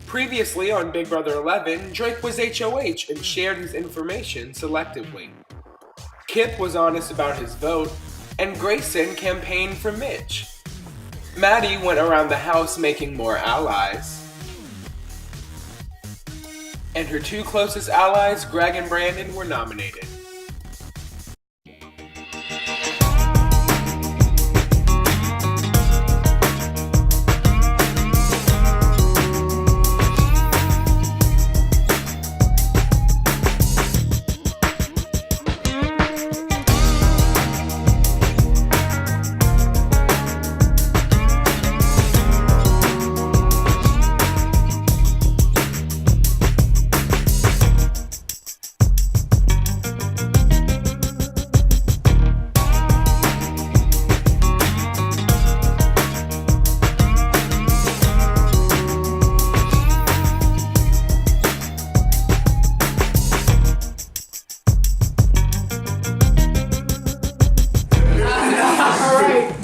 Previously on Big Brother 11, Drake was HOH and shared his information selectively. Kip was honest about his vote, and Grayson campaigned for Mitch. Maddie went around the house making more allies. And her two closest allies, Greg and Brandon, were nominated.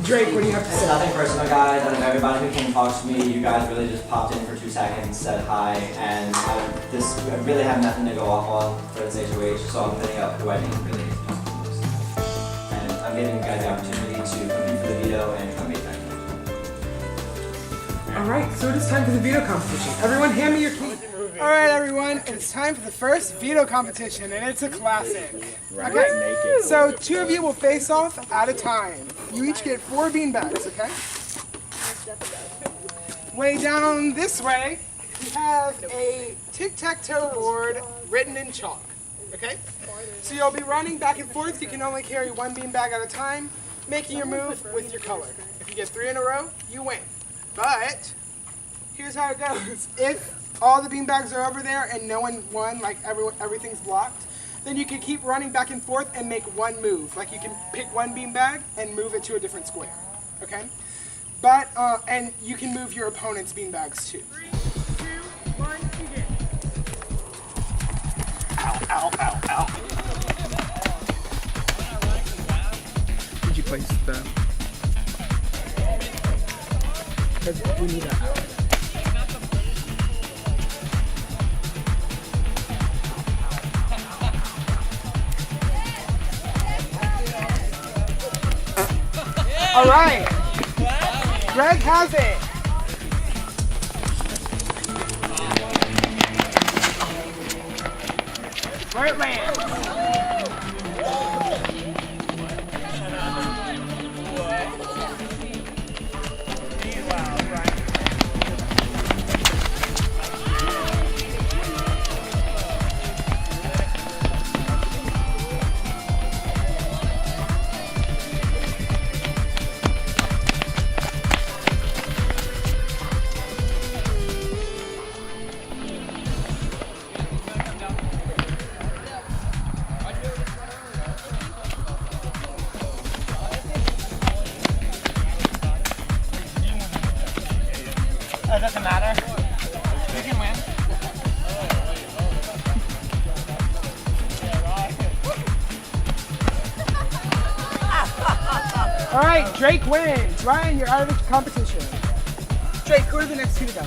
Drake, what do you have to say? Nothing personal, guys. Out of everybody who came and talked to me, you guys really just popped in for 2 seconds, said hi, and I really have nothing to go off on for this HOH, so I'm putting up who I think really needs to talk to most. And I'm giving you guys the opportunity to compete for the veto and come make that. Alright, so it is time for the veto competition. Everyone, hand me your key. Alright, everyone, it's time for the first veto competition, and it's a classic. Okay? So, 2 of you will face off at a time. You each get 4 beanbags, okay? Way down this way, we have a tic-tac-toe board written in chalk, okay? So you'll be running back and forth. You can only carry 1 beanbag at a time, making your move with your color. If you get 3 in a row, you win. But here's how it goes. If all the beanbags are over there and no one won, like everything's blocked, then you can keep running back and forth and make 1 move. Like you can pick 1 beanbag and move it to a different square, okay? But, and you can move your opponent's beanbags too. 3, 2, 1, begin. Ow, ow, ow, ow. Did you place the... Because we need that out. All right, Greg has it. Where it lands. It doesn't matter. You can win. All right, Drake wins. Ryan, you're out of the competition. Drake, who are the next 2 to go?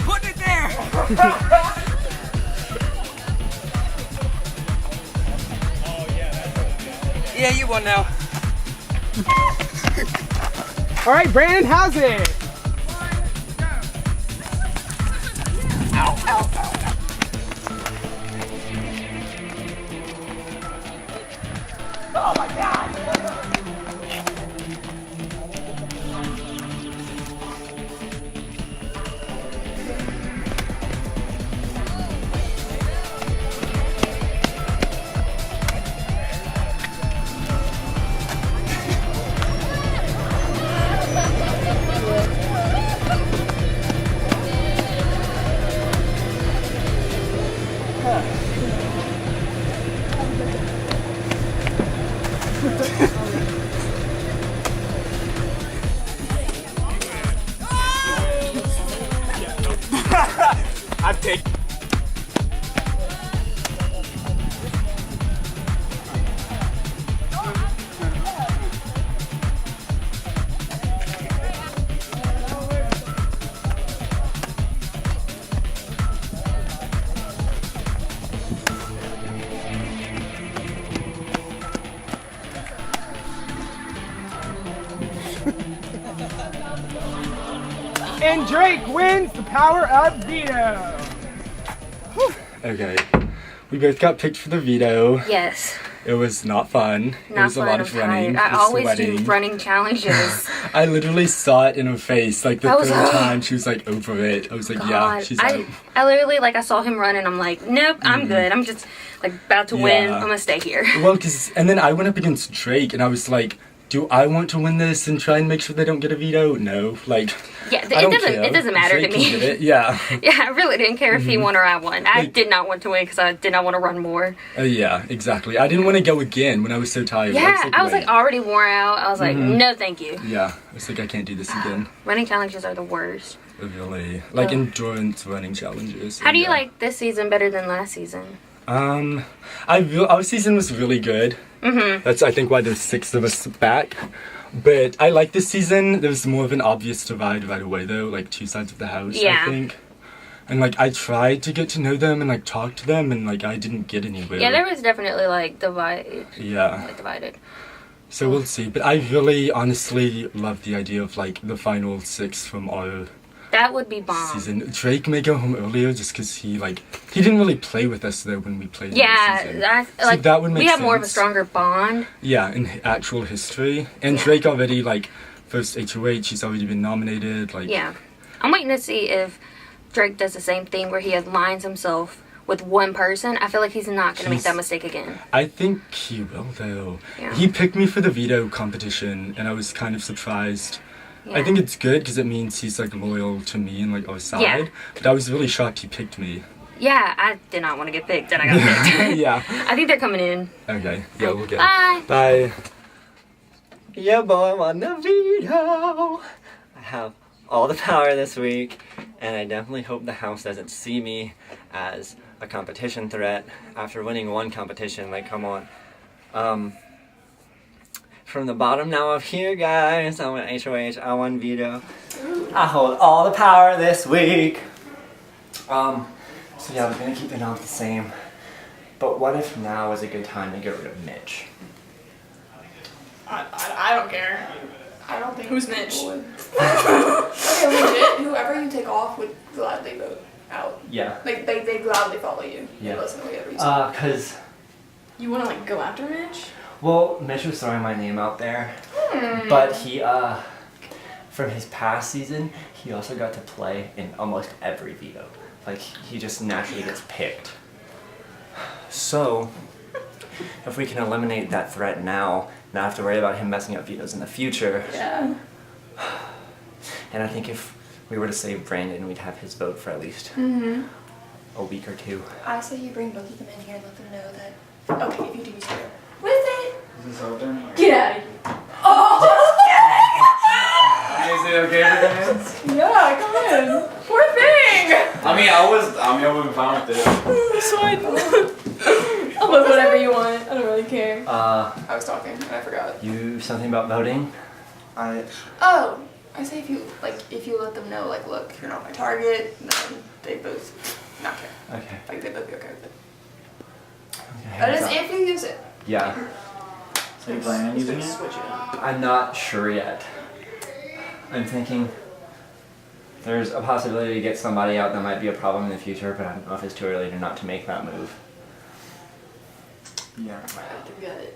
Put it there! Yeah, you won now. All right, Brandon has it. Ow, ow, ow. Oh my God! And Drake wins the Power of Veto. Okay. We both got picked for the veto. Yes. It was not fun. It Not was a fun. lot I'm of running. tired. I the always do sweating. running challenges. I literally saw it in her face. Like the I was- third time, she was like over it. I was like, yeah, God, she's out. I literally I saw him run and I'm like, nope, I'm good. I'm just like about to win. Yeah. I'm gonna stay here. Well, and then I went up against Drake, and I was like, do I want to win this and try and make sure they don't get a veto? No, like. Yeah, I don't it doesn't matter Drake to can me. get it. Yeah. Yeah, I really didn't care if he won or I won. I Like- did not want to win because I did not want to run more. Yeah, exactly. I didn't want to go again when I was so tired. Yeah, I was wait. like already worn out. I was like, no, thank you. Yeah, I was like, I can't do this again. Running challenges are the worst. Really, like endurance running challenges. How do you yeah. like this season better than last season? Our season was really good. That's I think why there's 6 of us back. But I like this season. There's more of an obvious divide right away though, like 2 sides of the house. Yeah. I think. And like I tried to get to know them and like talk to them, and like I didn't get anywhere. Yeah, there was definitely like divided. So we'll see. But I really, honestly love the idea of like the final 6 from our That would be bomb. season. Drake may go home earlier just because he didn't really play with us though when we played. in the season. Yeah, So that would make we have more of a sense. stronger bond. Yeah, in actual history. And Drake already first HOH. He's already been nominated. Yeah, I'm waiting to see if Drake does the same thing where he aligns himself with one person. I feel like he's not gonna make that mistake again. I think he will though. Yeah. He picked me for the veto competition, and I was kind of surprised. I think it's good because it means he's like loyal to me and like our side. Yeah. But I was really shocked he picked me. Yeah, I did not want to get picked, and I got picked. Yeah. I think they're coming in. Okay. Yeah, we'll get. Bye. Bye. Yeah, boy, I'm on the veto. I have all the power this week, and I definitely hope the house doesn't see me as a competition threat after winning one competition. Like, come on. From the bottom now up here, guys, I went HOH, I won veto. I hold all the power this week. So yeah, we're gonna keep it all the same. But what if now is a good time to get rid of Mitch? I don't care. I don't think. Who's Mitch? Okay, legit. Whoever you take off would gladly vote out. Yeah. Like they gladly follow you. Yeah. And listen to whatever you say. Cause, You want to like go after Mitch? well, Mitch was throwing my name out there, but he, from his past season, he also got to play in almost every veto. Like, he just naturally gets picked. So, if we can eliminate that threat now, not have to worry about him messing up vetoes in the future. Yeah. And I think if we were to save Brandon, we'd have his vote for at least a week or 2. I say you bring both of them in here and let them know that. Okay, if you do so. What is it? Is this open? Get out of here. Oh, Is it okay for them? yeah, come in. Poor thing. I would be fine with it. It's fine. I'll vote whatever you want. I don't really care. I was talking and I forgot. You something about voting? Oh, I say if you let them know, like, look, you're not my target, then they both not care. Okay. Like, they both be okay with it. Okay, That is hands up. if you use it. Yeah. So you plan on using it? Switch it. I'm not sure yet. I'm thinking there's a possibility to get somebody out that might be a problem in the future, but I don't know if it's too early to not to make that move. Yeah. The gut.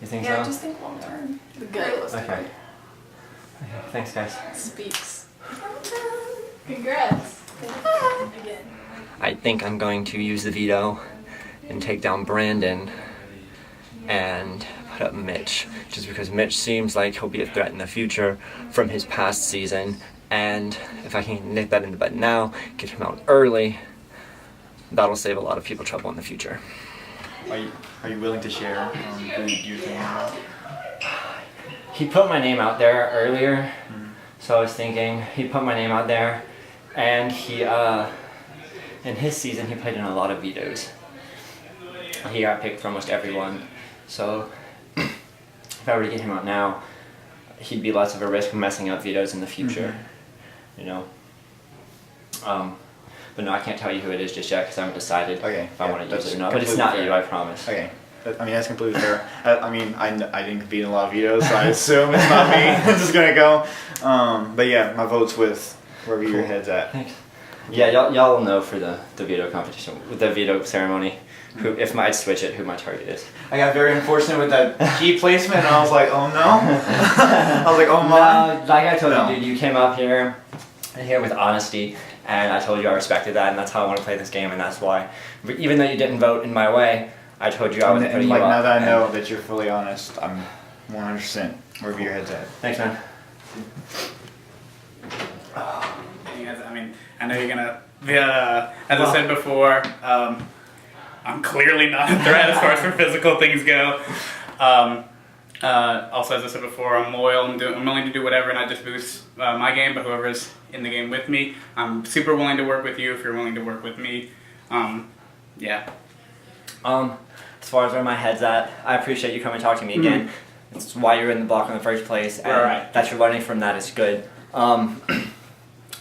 You think Yeah, so? just think long term. The gut. Realistically. Okay. Thanks, guys. Speaks. Congrats. Again. I think I'm going to use the veto and take down Brandon and put up Mitch, just because Mitch seems like he'll be a threat in the future from his past season, and if I can nip that in the bud now, get him out early, that'll save a lot of people trouble in the future. Are you willing to share who you think? He put my name out there earlier, so I was thinking he put my name out there, and he in his season he played in a lot of vetoes. He got picked for almost everyone, so if I were to get him out now, he'd be less of a risk of messing up vetoes in the future, you know. But no, I can't tell you who it is just yet because I haven't decided if I want to use it or not. But it's not you, I promise. Okay. I mean, that's completely fair. I didn't compete in a lot of vetoes, so I assume it's not me. I'm just gonna go. But yeah, my vote's with wherever your head's at. Thanks. Yeah, y'all will know for the veto competition, with the veto ceremony, who if I'd switch it, who my target is. I got very unfortunate with that key placement, and I was like, oh no. I was like, oh my. No, like I told No. you, dude, you came up here with honesty, and I told you I respected that, and that's how I want to play this game, and that's why. But even though you didn't vote in my way, I told you I wasn't putting like you up. now that I know that you're fully honest, I'm 100% wherever your head's at. Thanks, man. I mean, I know you're gonna. As I said before, I'm clearly not a threat as far as for physical things go. Also, as I said before, I'm loyal. I'm willing to do whatever, and I just boost my game. But whoever's in the game with me, I'm super willing to work with you if you're willing to work with me. Yeah. As far as where my head's at, I appreciate you coming to talk to me again. It's why you're in the block in the first place, and Right. that you're learning from that is good.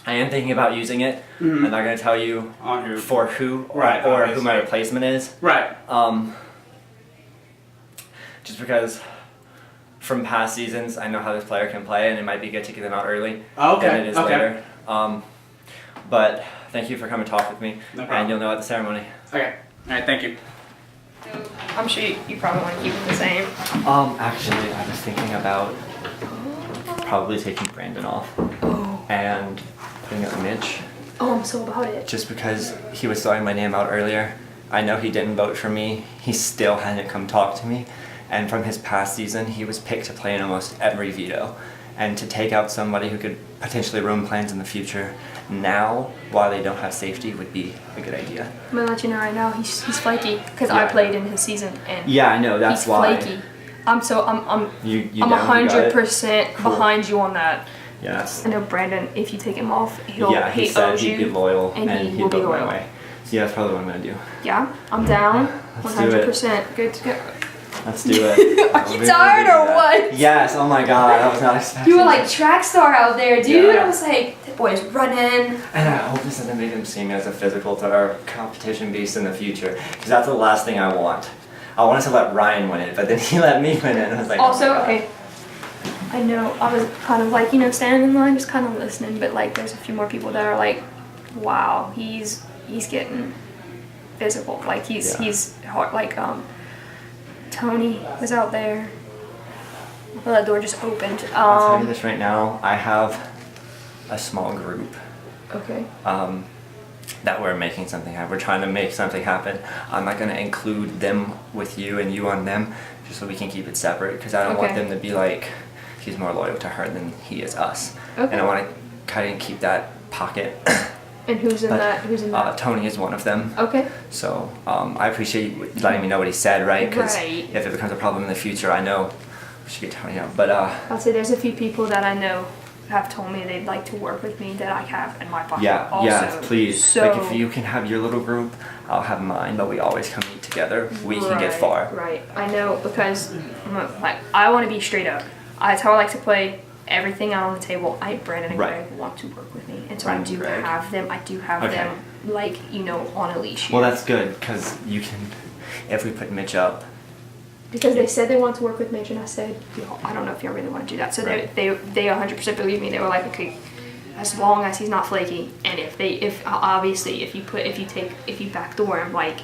I am thinking about using it. I'm not going to tell you On who? for who Right, or who my obviously. replacement is. Right. Just because from past seasons, I know how this player can play, and it might be good to get them out early Okay, than it is okay. later. But thank you for coming to talk with me, No problem. and you'll know at the ceremony. Okay. All right. Thank you. I'm sure you probably want to keep it the same. Actually, I was thinking about probably taking Brandon off and putting up Mitch. Oh, I'm so about it. Just because he was throwing my name out earlier. I know he didn't vote for me. He still hadn't come talk to me. And from his past season, he was picked to play in almost every veto. And to take out somebody who could potentially ruin plans in the future now, while they don't have safety, would be a good idea. I'm gonna let you know right now. He's flaky because Yeah, I I played know. in his season and Yeah, I know. That's he's why. flaky. I'm You I'm down? You got it? 100% Cool. behind you on that. Yes. I know Brandon. If you take him off, he He said owes he'd you, be loyal and he he'd will be vote my loyal. way. So yeah, that's probably what I'm gonna do. Yeah, I'm down. Let's do it. 100%. Good to go. Let's do it. Are you tired or what? Yes. Oh my God, I was not expecting. You were like track star out there, dude. Yeah. I was like, that boy's running. And I hope this doesn't make them see me as a physical or competition beast in the future, because that's the last thing I want. I wanted to let Ryan win it, but then he let me win it, and I was like, Also, oh my God. okay. I know I was kind of like, standing in line, just kind of listening, but like, there's a few more people that are like, wow, he's getting physical. Like he's hard. Like Tony was out there. Well, that door just opened. I'll tell you this right now. I have a small group Okay. that we're making something happen. We're trying to make something happen. I'm not going to include them with you and you on them, just so we can keep it separate, because I don't want Okay. them to be like, he's more loyal to her than he is us. Okay. And I want to kind of keep that pocket. And who's in But, that? Who's in that? Tony is one of them. Okay. So I appreciate you letting me know what he said, right? Because Right. if it becomes a problem in the future, I know we should get Tony out. But I'll say there's a few people that I know have told me they'd like to work with me that I have in my pocket. yeah, also. yes, please. So, Like if you can have your little group, I'll have mine. But we always come meet together. We can get far. Right. I know because like I want to be straight up. That's how I like to play. Everything out on the table. Brandon and Right. Greg want to work with me, and so Brandon I do and Greg. have them. I do have Okay. them like on a leash. Well, that's good because you can. If we put Mitch up, Because they said they want to work with Mitch, and I said, I don't know if y'all really want to do that. So Right. they 100% believe me. They were like, okay, as long as he's not flaky, and if obviously if you backdoor him, like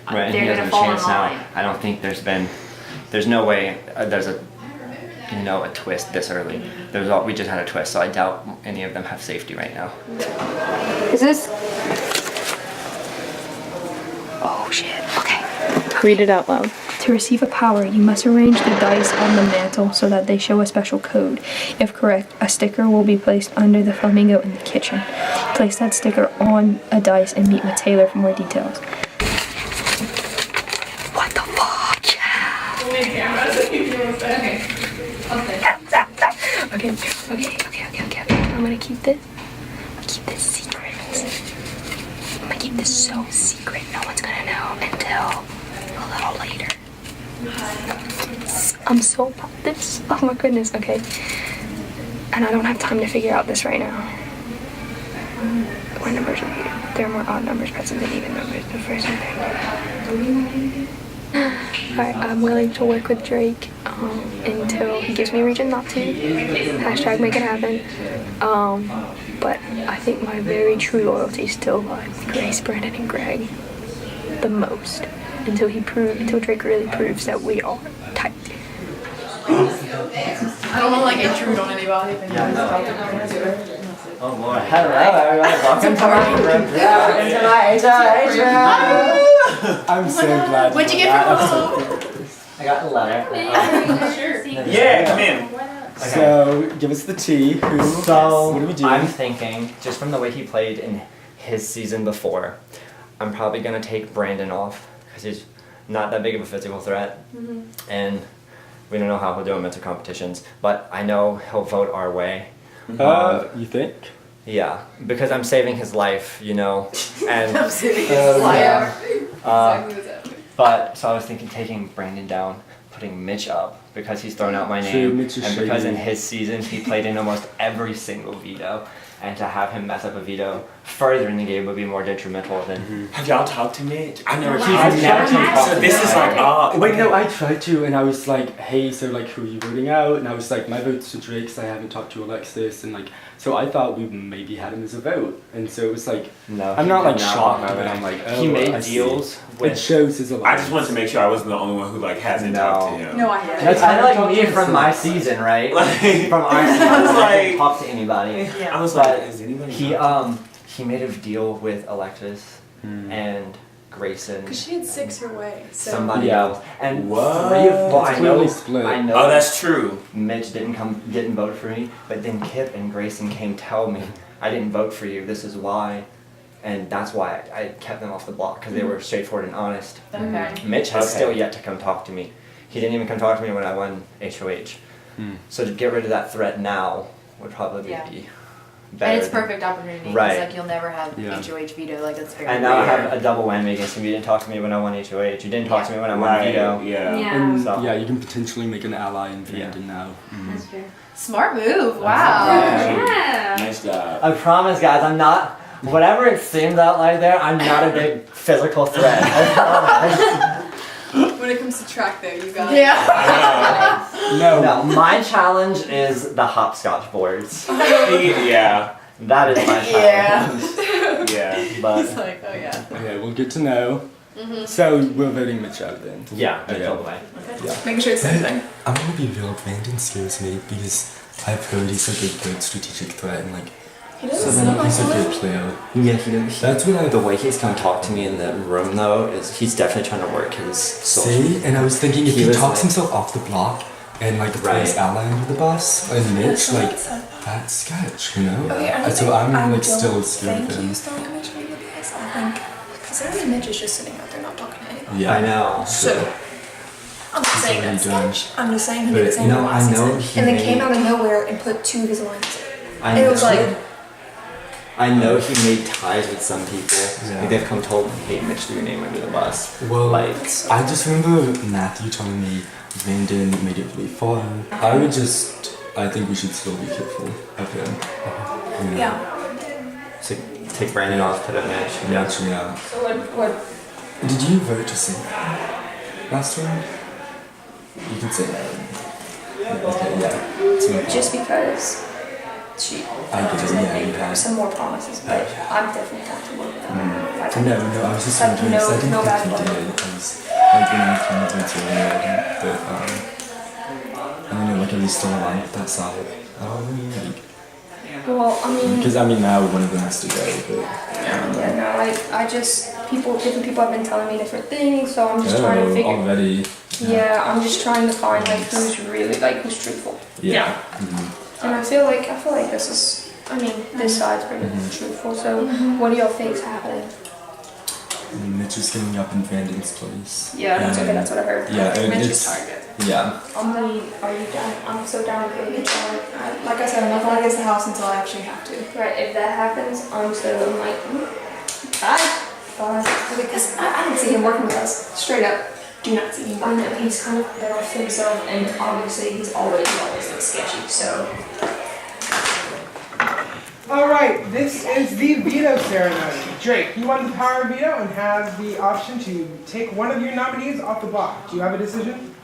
right? And he they're has gonna a fall in chance now. line. I don't think there's no way there's a twist this early. We just had a twist, so I doubt any of them have safety right now. Is this? Oh shit. Okay. Read it out loud. To receive a power, you must arrange the dice on the mantle so that they show a special code. If correct, a sticker will be placed under the flamingo in the kitchen. Place that sticker on a dice and meet with Taylor for more details. What the fuck? Okay. I'm gonna keep this. Keep this secret. I'm gonna keep this so secret. No one's gonna know until a little later. I'm so about this. Oh my goodness. Okay. And I don't have time to figure out this right now. What numbers are here? There are more odd numbers present than even numbers. The first and third. Alright, I'm willing to work with Drake until he gives me a reason not to. Hashtag make it happen. But think my very true loyalty still lies with Grace, Brandon, and Greg the most until Drake really proves that we are tight. I don't want to like intrude on anybody. Oh boy. Hello everybody, welcome to my room. Welcome to my HO. I'm so glad. What'd you get from home? I got a letter. Yeah, come in. So, give us the tea. So, what do we do? I'm thinking, just from the way he played in his season before, I'm probably going to take Brandon off, because he's not that big of a physical threat, and we don't know how he'll do in mental competitions, but I know he'll vote our way. You think? Yeah, because I'm saving his life, you know, and I'm saving his life. exactly what's happening. But so I was thinking taking Brandon down, putting Mitch up because he's thrown out my name, Mitch is and because shady. in his season he played in almost every single veto, and to have him mess up a veto further in the game would be more detrimental than. Have y'all talked to me? I never. I've never talked to So this is like, Wait, no, I tried to, and I was like, hey, so like, who are you voting out? And I was like, my vote's to Drake, because I haven't talked to Alexis, and like, so I thought we maybe had him as a vote, and so it was like, No, I'm he not did like not shocked, want my but vote. I'm like, oh, He made I see. deals It with. shows his alliance. I just wanted to make sure I wasn't the only one who like hasn't talked to him. No, I haven't. That's Kind of how like me from my season, right? Like, From our season, I was I didn't like- talk to anybody. I was But like, is anybody? He made a deal with Alexis and Grayson. Because she had 6 her way. So. Somebody Yeah. else, and What? 3 of well, It's I know, clearly split. I know. Oh, that's true. Mitch didn't vote for me, but then Kip and Grayson came tell me I didn't vote for you. This is why, and that's why I kept them off the block because they were straightforward and honest. Okay. Mitch has Okay. still yet to come talk to me. He didn't even come talk to me when I won HOH. So to get rid of that threat now would probably Yeah. be better. And it's than- perfect opportunity because Right. like you'll never have Yeah. HOH veto. Like it's very And now I rare. have a double whammy against him. You didn't talk to me when I won HOH. You didn't talk to me when I won veto. Yeah. And So- yeah, you can potentially make an ally in Brandon now. That's true. Smart move. Wow. Yeah. Nice job. I promise, guys, I'm not. Whatever it seems out like there, I'm not a big physical threat. I promise. When it comes to track, though, you got. Yeah. No. No, my challenge is the hopscotch boards. Yeah. That is my challenge. Yeah. But It's like, oh yeah. Okay, we'll get to know. So we're voting Mitch out then. yeah, Okay. all the way. Making sure it's the same thing. I'm gonna be real. Brandon scares me because I've heard he's like a good strategic threat and like. So then he's a good player. Yeah, he knows. That's what I. The way he's come talk to me in the room though is he's definitely trying to work his social. See, and I was thinking if He he, was talks like- himself off the block and like throws Right. Ally under the bus and Mitch, like that's sketch, you know. Okay, I So think I'm I like don't still scared of think him. he's throwing Mitch under the bus. I think because every Mitch is just sitting out there not talking to anybody. Yeah, I know. So I'm not saying already that's done. sketch. I'm just saying he But, did the same you thing know, last I know season, he and then made- came out of nowhere and put 2 of his lines. I And it was know. like, I know he made ties with some people. Yeah. Like they've come told me, hey, Mitch threw your name under the bus. Well, Like, I just remember Matthew telling me Brandon made it really far. I think we should still be careful of him. You know? yeah. so take Brandon off, put up Mitch. Yeah. Yeah. So what? Did you vote to sing last round? You can say that. Okay, yeah. It's no Just because she I get it, just yeah, made you have. some more promises, but I'm definitely going to work with them. Like, No, I was just Like, wondering, 'cause I didn't no bad think you blood. did. I was like when I came to it, but I don't know, like are we still aligned with that side? well, I mean, Because I mean now one of them has to go, but yeah, no, I just different people have been telling me different things, so I'm just trying to figure. already. Yeah, I'm just trying to find like who's really who's truthful. Yeah. And I feel like this is. I mean, this side's pretty truthful. So, what do y'all think's happening? Mitch is getting up in Brandon's place. Yeah, that's what I heard. Yeah, and Mitch it's is target. yeah. Are you down? I'm so down with it. Like I said, I'm not going to get the house until I actually have to. Right, if that happens, I'm like, bye. Because I don't see him working with us. Straight up, do not see him. I know he's kind of bet off himself, and obviously he's always been sketchy. So. All right, this is the veto ceremony. Drake, you won the Power of Veto and have the option to take one of your nominees off the block. Do you have a decision?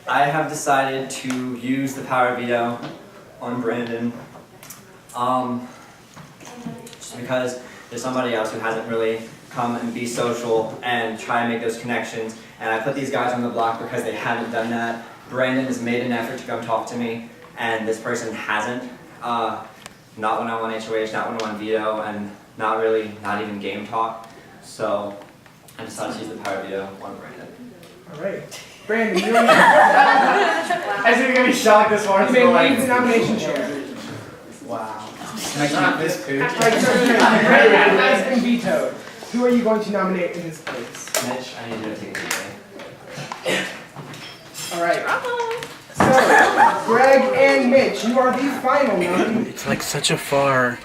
I have decided to use the power veto on Brandon. because there's somebody else who hasn't really come and be social and try and make those connections. And I put these guys on the block because they haven't done that. Brandon has made an effort to come talk to me, and this person hasn't. Not when I'm on HOH, not when I'm on Veto, and not even game talk. So I decided to use the Power of Veto on Brandon. All right. Brandon, you're I think you're gonna be shocked this morning. you may lead the nomination chair. Wow. Can I keep this food? All right, so Brandon has been vetoed. Who are you going to nominate in his place? Mitch, I need you to take it. All right. So, Greg and Mitch, you are the final one. It's like such a far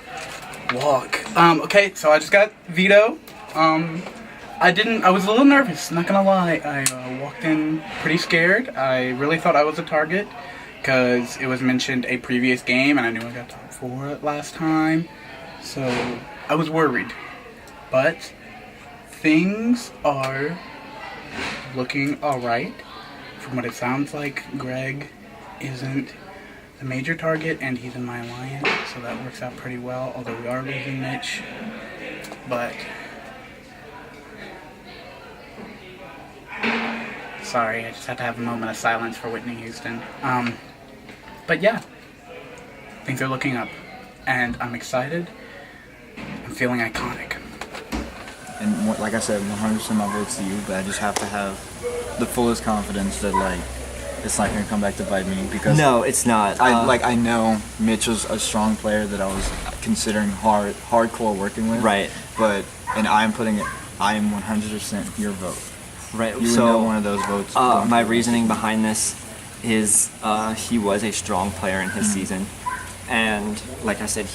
walk. Okay, so I just got veto. I was a little nervous, not gonna lie. I walked in pretty scared. I really thought I was a target because it was mentioned a previous game and I knew I got top 4 last time. So I was worried. But things are looking alright. From what it sounds like, Greg isn't the major target and he's in my alliance, so that works out pretty well, although we are losing Mitch. But sorry, I just had to have a moment of silence for Whitney Houston. But yeah, things are looking up and I'm excited. I'm feeling iconic. And like I said, 100% my vote's to you, but I just have to have the fullest confidence that like it's not gonna come back to bite me because No, it's not. I know Mitch was a strong player that I was considering hardcore working with. Right. But I am 100% your vote. Right. You So know one of those votes. my reasoning behind this is he was a strong player in his season, and like I said,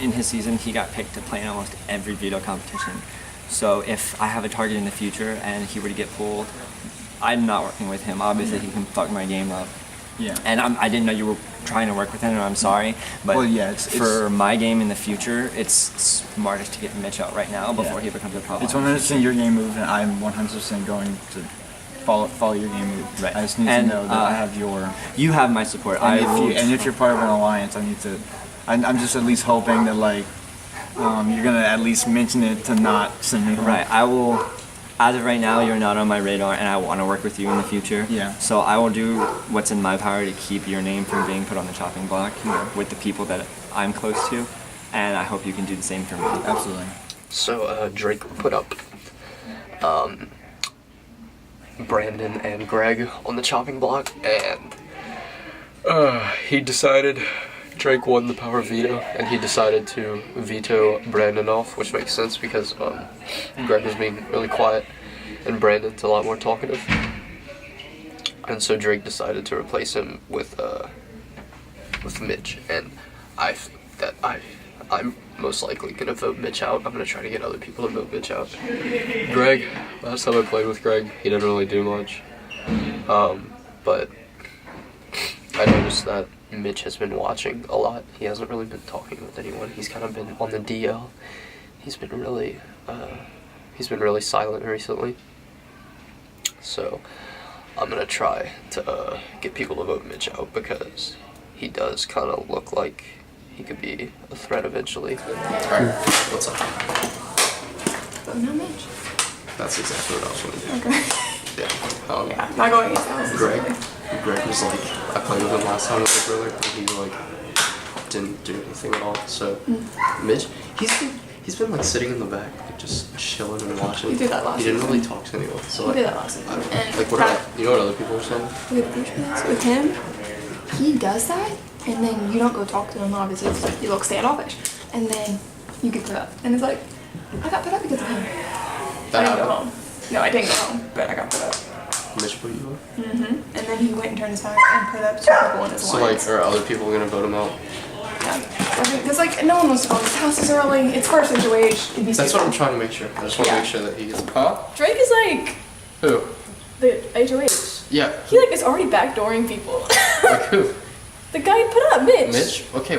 in his season he got picked to play in almost every veto competition. So if I have a target in the future and he were to get pulled, I'm not working with him. Obviously, he can fuck my game up. Yeah. And I didn't know you were trying to work with him, and I'm sorry. But Well, yeah, for my game in the future, it's smartest to get Mitch out right now before he becomes a problem. It's 100% your game move, and I'm 100% going to follow your game move. Right. I just need to know that I have your. You have my support. And if you're part of an alliance, I need to. I'm just at least hoping that like you're gonna at least mention it to not send me home. Right. I will. As of right now, you're not on my radar, and I want to work with you in the future. Yeah. So I will do what's in my power to keep your name from being put on the chopping block with the people that I'm close to, and I hope you can do the same for me. Absolutely. So Drake put up Brandon and Greg on the chopping block, and he decided, Drake won the Power of Veto, and he decided to veto Brandon off, which makes sense because Greg was being really quiet and Brandon's a lot more talkative. And so Drake decided to replace him with Mitch, and I'm most likely gonna vote Mitch out. I'm gonna try to get other people to vote Mitch out. Greg, last time I played with Greg, he didn't really do much, but I noticed that Mitch has been watching a lot. He hasn't really been talking with anyone. He's kind of been on the DL. He's been really silent recently. So I'm gonna try to get people to vote Mitch out because he does kind of look like he could be a threat eventually. Alright, what's up? No, Mitch. That's exactly what I was gonna do. Okay. Yeah. Not going against that. Greg was like, I played with him last time with my brother, and he like didn't do anything at all. So Mitch, he's been like sitting in the back, like just chilling and watching. He did that last He didn't season. really talk to anyone. So He like, did that last season. And like what you know what other people are saying? with him, he does that, and then you don't go talk to him. Obviously, it's like you look standoffish, and then you get put up, and it's like, I got put up because of him. I didn't go home. No, I didn't go home, but I got put up. Mitch put you up? And then he went and turned his back and put up 2 people in his So alliance. like, are other people gonna vote him out? Yeah. Because like no one wants to go to his houses early. It's first HOH. It'd be That's what I'm stupid. trying to make sure. I just want to make sure that he gets. Drake is like Who? the HOH. Yeah. He like is already backdooring people. Like who? The guy put up Mitch. Mitch? Okay,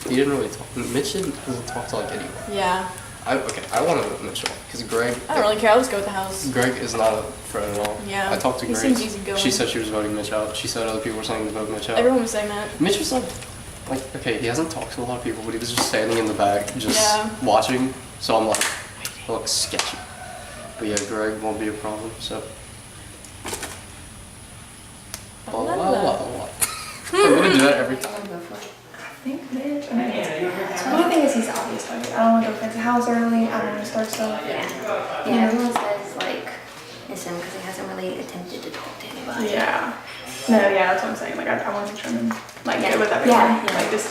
he didn't really talk. Mitch doesn't talk to like anyone. Yeah. I want to vote Mitch off because Greg. I don't really care. I'll just go with the house. Greg is not a threat at all. Yeah. I talked to He Grace. seems easygoing. She said she was voting Mitch out. She said other people were saying to vote Mitch out. Everyone was saying that. Mitch was like like, okay, he hasn't talked to a lot of people, but he was just standing in the back, just Yeah. watching. So I'm like, he looks sketchy. But yeah, Greg won't be a problem. So. I'm gonna do that every time. I think Mitch. So my thing is he's the obvious target. I don't want to go fence the house early. I don't want to start stuff. Yeah, everyone says like it's him because he hasn't really attempted to talk to anybody. Yeah. No, yeah, that's what I'm saying. Like, I want to try and, like, get with everyone. Yeah. Like, just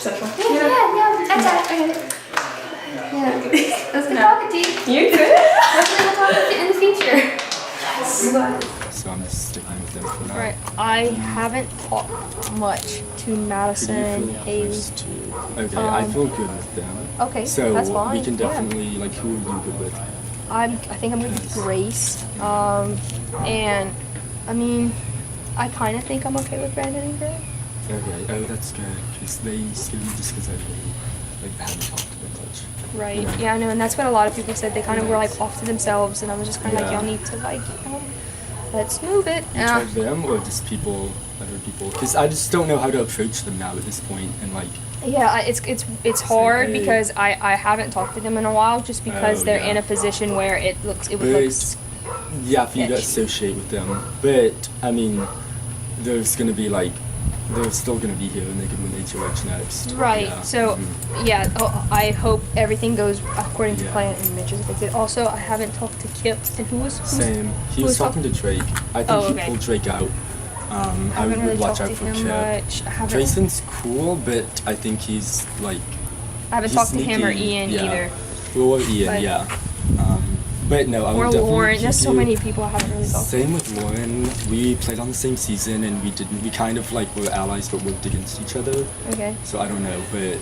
central. Yeah, that's it. I get it. Yeah, that's good talking to you. You too. Hopefully we'll talk in the future. So I'm just sticking with them for now. Right. I haven't talked much to Madison, Haley. Okay, I feel good with them. Okay, so that's fine. we can Yeah. definitely, like, who are you good with? I think I'm good with Grace. And, I mean, I kind of think I'm okay with Brandon and Greg. Okay, oh, that's good. Because they scared me just because I really, like, haven't talked to them much. Right. Yeah, I know, and that's what a lot of people said. They kind of were, like, off to themselves, and I was just kind of like, Yeah. y'all need to, like, let's move it. Towards them or just people, other people? Because I just don't know how to approach them now at this point, and like. Yeah, it's hard hey. because I haven't talked to them in a while, just because Oh, they're yeah. in a position where it would look. Yeah, for you to sketchy. associate with them, but I mean, there's gonna be like, they're still gonna be here, and they can win HOH next. Right. Yeah. So, mhm. yeah, I hope everything goes according to Yeah. plan and Mitch is addicted. Also, I haven't talked to Kip, and who was Same. He was talking to Drake. I think Oh, he okay. pulled Drake out. I haven't would really watch talked out to for him Kip. much. I haven't- Trayson's cool, but I think he's like. I haven't he's talked to him or sneaky. Ian Yeah. either. Well, or Ian, But- yeah. But no, I Or would definitely Lauren. keep There's so you- many people I haven't really talked to. Same with Lauren. We played on the same season, and we kind of like were allies, but worked against each other. Okay. So I don't know, but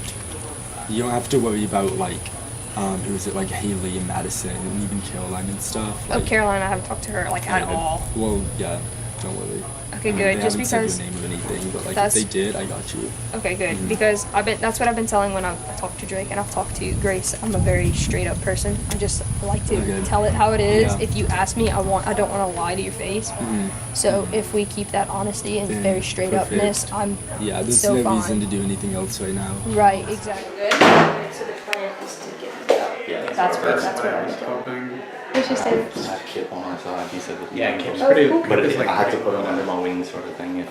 you don't have to worry about like, who is it, like Haley and Madison, and even Caroline and stuff. Oh, Like, Caroline, I haven't talked to her like at yeah, all. Well, yeah, don't worry. Okay, good. They Just haven't said because- your name or anything, but like That's- if they did, I got you. Okay, good. Mhm. Because that's what I've been telling when I talk to Drake and I've talked to Grace. I'm a very straight up person. I just like to Okay. tell it how it is. Yeah. If you ask me, I don't want to lie to your face. Mhm. So if we keep that honesty and Yeah, very straight perfect. upness, I'm Yeah, there's so no fine. reason to do anything else right now. Right, exactly. Good. So the plan is to get it out. Yeah, That's what I was hoping. What'd she say? I have Kip on our side. He said that. Yeah, Kip's Oh, pretty. cool. But Kip is I have to pretty put him cool. under my wing, sort of thing. If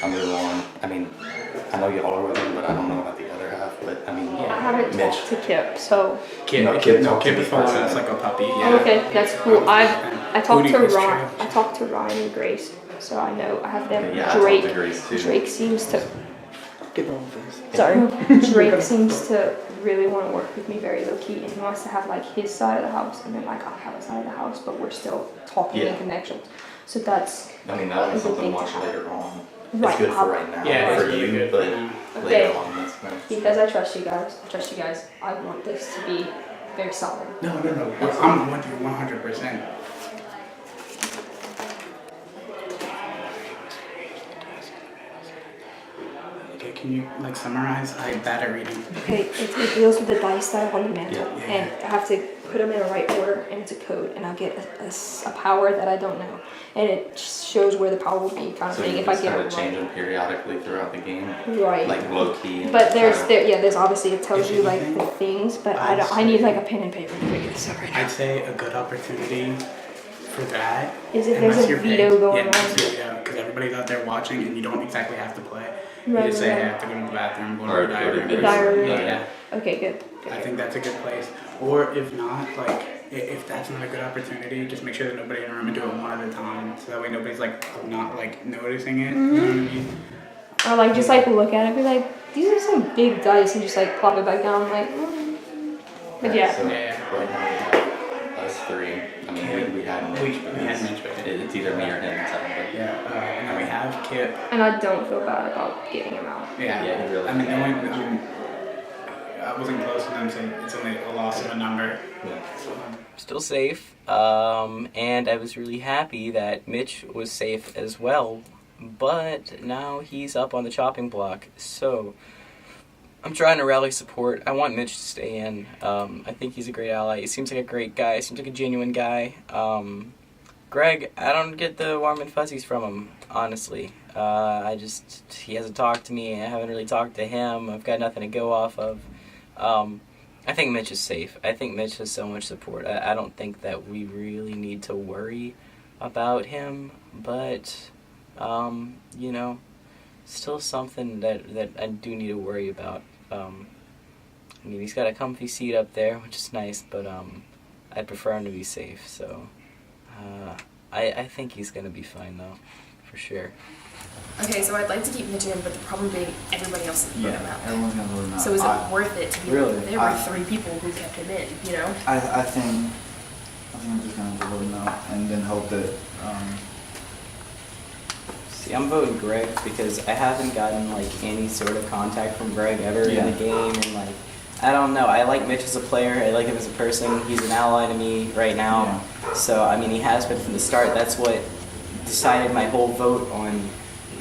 I move on, I mean, I know y'all are with him, but I don't know about the other half. But I mean, I haven't Mitch. talked to Kip, so. Kip, No, Kip, Kip no, talked to Kip me is following first. us like a puppy. Oh, Yeah. okay, that's cool. I talked to Booty is Ryan. trash. I talked to Ryan and Grace, so I know I have them. Yeah, I talked Drake. to Grace, too. Drake seems to. Get on face. Sorry. Drake seems to really want to work with me very low key, and he wants to have like his side of the house, and then like I'll have a side of the house, but we're still talking Yeah. and connections. So that's. I mean, that a was good something thing to to watch have. later on. Right, It's good I'll- for right now. Yeah, for it's really you, good. but Okay. later on, that's nice. Because I trust you guys. I trust you guys. I want this to be very solid. No. I'm with you 100%. Okay, can you like summarize? I'm bad at reading. Okay, it deals with the dice that are on the mantle, Yeah. and I have to put them in the right order, and it's a code, and I'll get a power that I don't know, and it shows where the power will be, kind of So thing. you If I just get kind it of change right. them periodically throughout the game. Right. Like low key. But there's kind of- there's obviously it tells you like the things, but I need like a pen and paper to figure this out right now. I'd say a good opportunity for that. Is if unless there's a you're veto big. going yeah, on. Yeah, because everybody's out there watching and you don't exactly have to play. You Right, just say, right. hey, I have to go to the bathroom, go Or to the diary. go to the diary. Yeah. Okay, good. I think that's a good place. Or if not, like, if that's not a good opportunity, just make sure that nobody in the room and do it one at a time. So that way nobody's like not like noticing it. You know what I mean? Or like just like look at it, and be like, these are some big dice, and just like plop it back down, like. But yeah. So right now we have us three. I mean, we had Mitch. We had Mitch, but It's either me or him. It's but yeah. And then we have Kip. And I don't feel bad about getting him out. Yeah. Yeah, he really. I mean, the only, I wasn't close to them, so it's only a loss of a number. Still safe, and I was really happy that Mitch was safe as well, but now he's up on the chopping block, so I'm trying to rally support. I want Mitch to stay in. I think he's a great ally. He seems like a great guy. Seems like a genuine guy. Greg, I don't get the warm and fuzzies from him, honestly. He hasn't talked to me. I haven't really talked to him. I've got nothing to go off of. I think Mitch is safe. I think Mitch has so much support. I don't think that we really need to worry about him, but, you know, still something that I do need to worry about. I mean, he's got a comfy seat up there, which is nice, but I'd prefer him to be safe, so I think he's going to be fine, though, for sure. Okay, so I'd like to keep Mitch in, but the problem being everybody else is voting him out. Everyone's gonna vote him out. So is it worth it to be Really? there were 3 people who kept him in, you know? I think I'm just gonna vote him out and then hope that. See, I'm voting Greg because I haven't gotten like any sort of contact from Greg ever in the game, and like I don't know. I like Mitch as a player. I like him as a person. He's an ally to me right now. So I mean, he has been from the start. That's what decided my whole vote on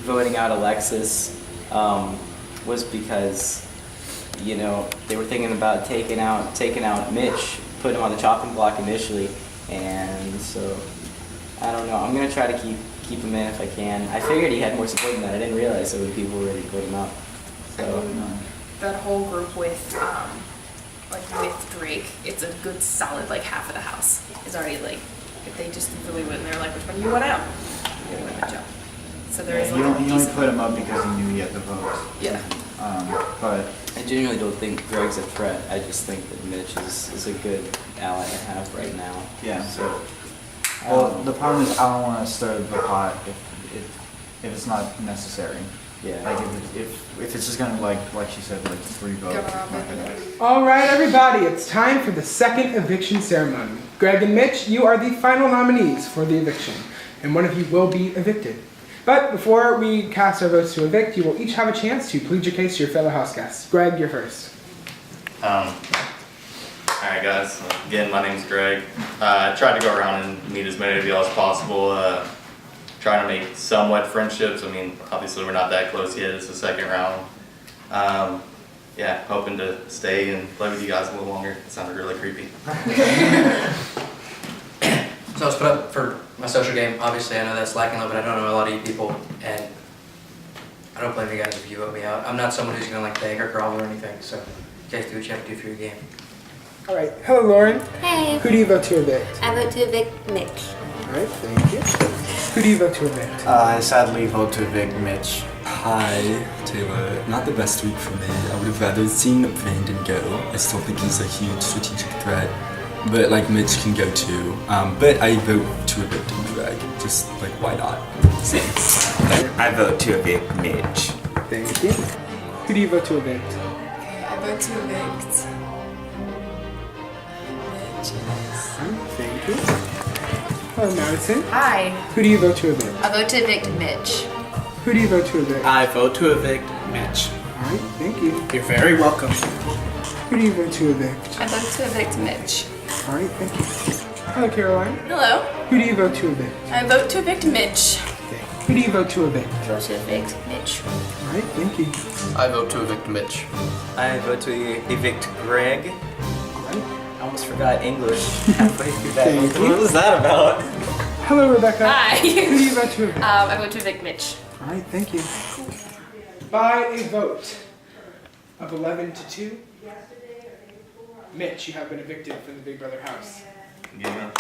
voting out Alexis was because, you know, they were thinking about taking out Mitch, putting him on the chopping block initially, and so I don't know. I'm gonna try to keep him in if I can. I figured he had more support than that. I didn't realize so many people were ready to vote him out. So That whole group with with Drake, it's a good solid like half of the house is already like, if they just really went and they're like, which one do you want out? You're gonna win Mitch out. So there is He like only put him up because he knew he had the votes. Yeah. But I genuinely don't think Greg's a threat. I just think that Mitch is a good ally to have right now. Yeah. So. Well, the problem is I don't want to stir the pot if it's not necessary. Yeah. Like if it's just gonna like she said, like 3 votes. All right, everybody, it's time for the second eviction ceremony. Greg and Mitch, you are the final nominees for the eviction, and one of you will be evicted. But before we cast our votes to evict, you will each have a chance to plead your case to your fellow house guests. Greg, you're first. Alright guys, again my name's Greg. I tried to go around and meet as many of y'all as possible, trying to make somewhat friendships. I mean, obviously we're not that close yet, it's the second round. Yeah, hoping to stay and play with you guys a little longer. It sounded really creepy. So I was put up for my social game. Obviously I know that's lacking a little bit. I don't know a lot of you people, and I don't blame you guys if you vote me out. I'm not someone who's gonna like beg or grovel or anything, so you guys do what you have to do for your game. All right, hello Lauren. Hey. Who do you vote to evict? I vote to evict Mitch. All right, thank you. Who do you vote to evict? I sadly vote to evict Mitch. Hi, Taylor. Not the best week for me. I would have rather seen Brandon go. I still think he's a huge strategic threat. But like Mitch can go too. But I vote to evict Greg. Just like why not? I vote to evict Mitch. Thank you. Who do you vote to evict? I vote to evict Mitch. Thank you. Hello Madison. Hi. Who do you vote to evict? I vote to evict Mitch. Who do you vote to evict? I vote to evict Mitch. All right, thank you. You're very welcome. Who do you vote to evict? I vote to evict Mitch. All right, thank you. Hello Caroline. Hello. Who do you vote to evict? I vote to evict Mitch. Who do you vote to evict? I vote to evict Mitch. All right, thank you. I vote to evict Mitch. I vote to evict Greg. I almost forgot English halfway through that. Thank you. What was that about? Hello Rebecca. Hi. Who do you vote to evict? I vote to evict Mitch. All right, thank you. By a vote of 11 to 2, Mitch, you have been evicted from the Big Brother house. Yeah.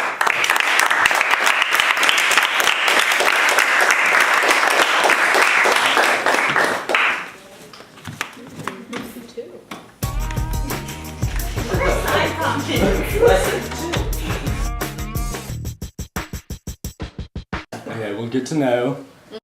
Okay, we'll get to know